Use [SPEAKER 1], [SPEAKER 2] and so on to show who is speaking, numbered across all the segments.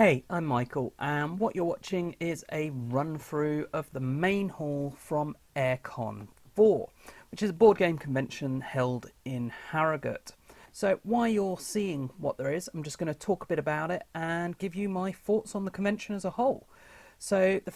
[SPEAKER 1] Hey, I'm Michael, and what you're watching is a run through of the main hall from Airecon 4, which is a board game convention held in Harrogate. So while you're seeing what there is, I'm just going to talk a bit about it and give you my thoughts on the convention as a whole. So the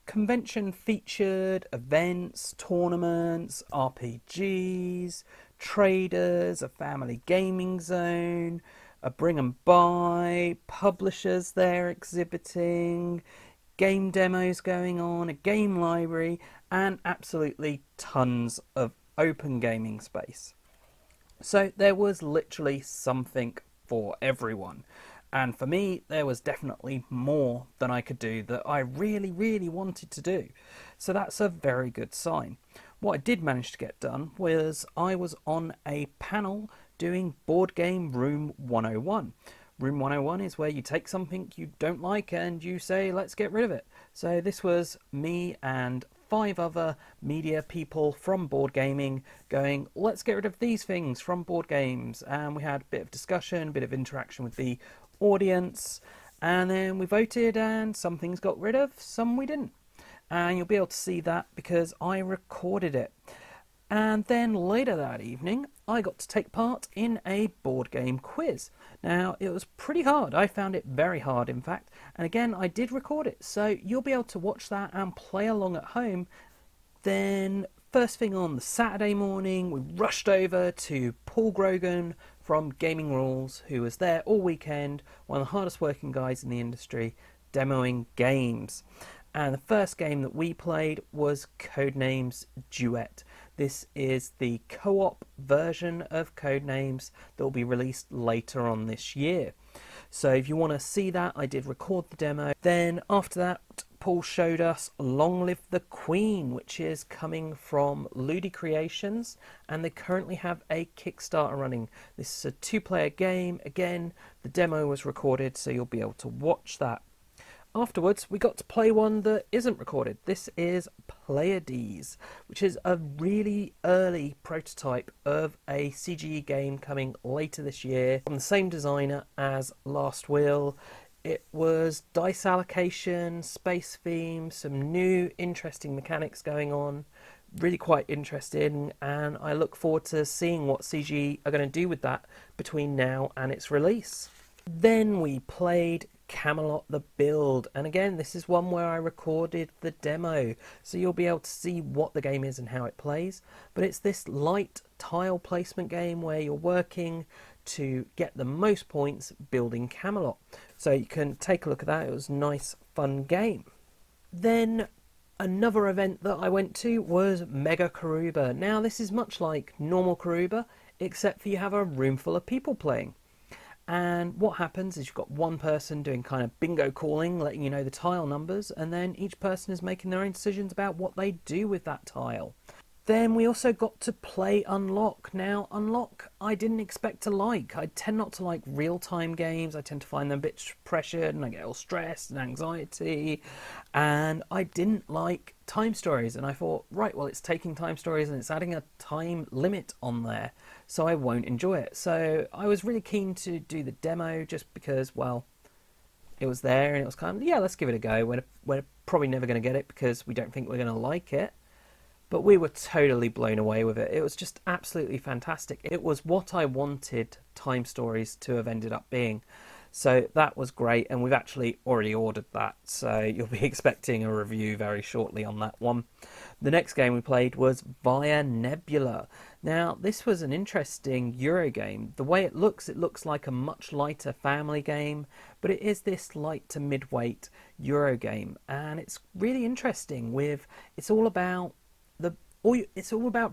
[SPEAKER 1] convention featured events, tournaments, RPGs, traders, a family gaming zone, a bring and buy, publishers there exhibiting, game demos going on, a game library, and absolutely tons of open gaming space. So there was literally something for everyone. And for me, there was definitely more than I could do that I really wanted to do. So that's a very good sign. What I did manage to get done was I was on a panel doing Board Game Room 101. Room 101 is where you take something you don't like and you say, let's get rid of it. So this was me and 5 other media people from board gaming going, let's get rid of these things from board games. And we had a bit of discussion, a bit of interaction with the audience, and then we voted, and some things got rid of, some we didn't. And you'll be able to see that because I recorded it. And then later that evening, I got to take part in a board game quiz. Now, it was pretty hard. I found it very hard, in fact. And again, I did record it. So you'll be able to watch that and play along at home. Then, first thing on the Saturday morning, we rushed over to Paul Grogan from Gaming Rules, who was there all weekend, one of the hardest working guys in the industry, demoing games. And the first game that we played was Codenames Duet. This is the co-op version of Codenames that will be released later on this year. So if you want to see that, I did record the demo. Then after that, Paul showed us Long Live the Queen, which is coming from Ludi Creations, and they currently have a Kickstarter running. This is a 2-player game. Again, the demo was recorded, so you'll be able to watch that. Afterwards, we got to play one that isn't recorded. This is Pleiades, which is a really early prototype of a CGE game coming later this year from the same designer as Last Will. It was dice allocation, space theme, some new interesting mechanics going on. Really quite interesting, and I look forward to seeing what CGE are going to do with that between now and its release. Then we played Camelot the Build, and again this is one where I recorded the demo, so you'll be able to see what the game is and how it plays. But it's this light tile placement game where you're working to get the most points building Camelot. So you can take a look at that. It was a nice fun game. Then another event that I went to was Mega Karuba. Now this is much like normal Karuba, except for you have a room full of people playing. And what happens is you've got one person doing kind of bingo calling, letting you know the tile numbers, and then each person is making their own decisions about what they do with that tile. Then we also got to play Unlock. Now, Unlock I didn't expect to like. I tend not to like real-time games. I tend to find them a bit pressured, and I get all stressed and anxiety. And I didn't like time stories. And I thought, right, well, it's taking time stories and it's adding a time limit on there, so I won't enjoy it. So I was really keen to do the demo just because, well, it was there and it was kind of, yeah, let's give it a go. We're probably never going to get it because we don't think we're going to like it. But we were totally blown away with it. It was just absolutely fantastic. It was what I wanted Time Stories to have ended up being. So that was great, and we've actually already ordered that. So you'll be expecting a review very shortly on that one. The next game we played was Via Nebula. Now, this was an interesting Euro game. The way it looks like a much lighter family game, but it is this light to mid-weight Euro game. And it's really interesting it's all about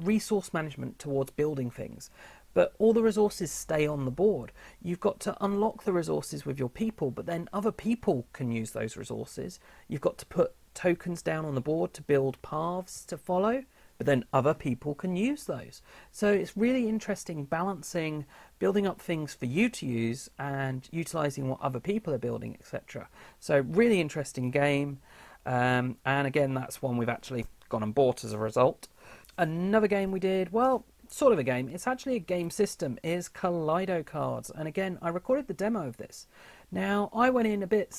[SPEAKER 1] resource management towards building things, but all the resources stay on the board. You've got to unlock the resources with your people, but then other people can use those resources. You've got to put tokens down on the board to build paths to follow, but then other people can use those. So it's really interesting balancing building up things for you to use and utilizing what other people are building, etc. So really interesting game, and again that's one we've actually gone and bought as a result. Another game we did, well, sort of a game, it's actually a game system, is Kaleido Cards. And again, I recorded the demo of this. Now, I went in a bit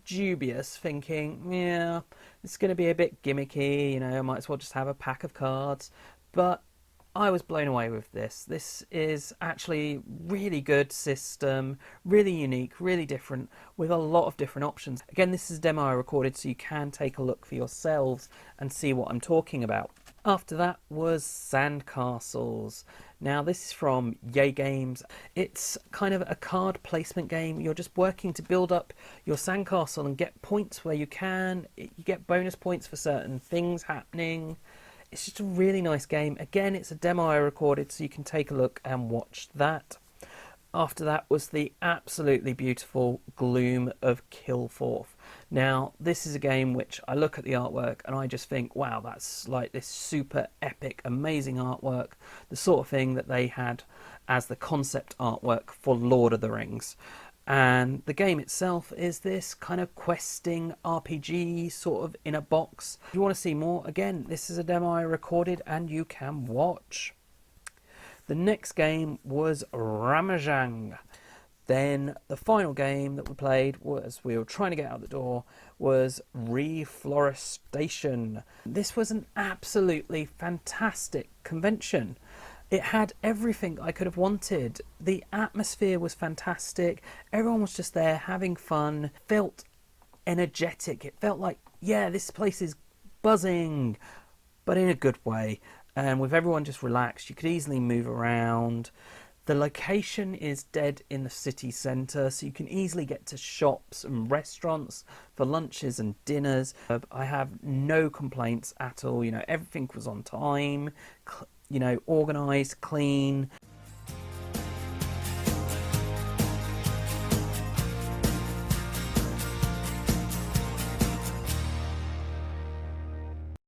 [SPEAKER 1] dubious, thinking, yeah, it's going to be a bit gimmicky, you know, I might as well just have a pack of cards. But I was blown away with this. This is actually really good system, really unique, really different, with a lot of different options. Again, this is a demo I recorded, so you can take a look for yourselves and see what I'm talking about. After that was Sandcastles. Now, this is from Yay Games. It's kind of a card placement game. You're just working to build up your sandcastle and get points where you can. You get bonus points for certain things happening. It's just a really nice game. Again, it's a demo I recorded, so you can take a look and watch that. After that was the absolutely beautiful Gloom of Kilforth. Now, this is a game which I look at the artwork and I just think, wow, that's like this super epic, amazing artwork. The sort of thing that they had as the concept artwork for Lord of the Rings. And the game itself is this kind of questing RPG sort of in a box. If you want to see more, again, this is a demo I recorded and you can watch. The next game was Ramajang. Then the final game that we played, was we were trying to get out the door, was Reforestation. This was an absolutely fantastic convention. It had everything I could have wanted. The atmosphere was fantastic. Everyone was just there having fun. Felt energetic. It felt like, yeah, this place is buzzing, but in a good way. And with everyone just relaxed, you could easily move around. The location is dead in the city centre, so you can easily get to shops and restaurants for lunches and dinners. I have no complaints at all. You know, everything was on time, you know, organised, clean.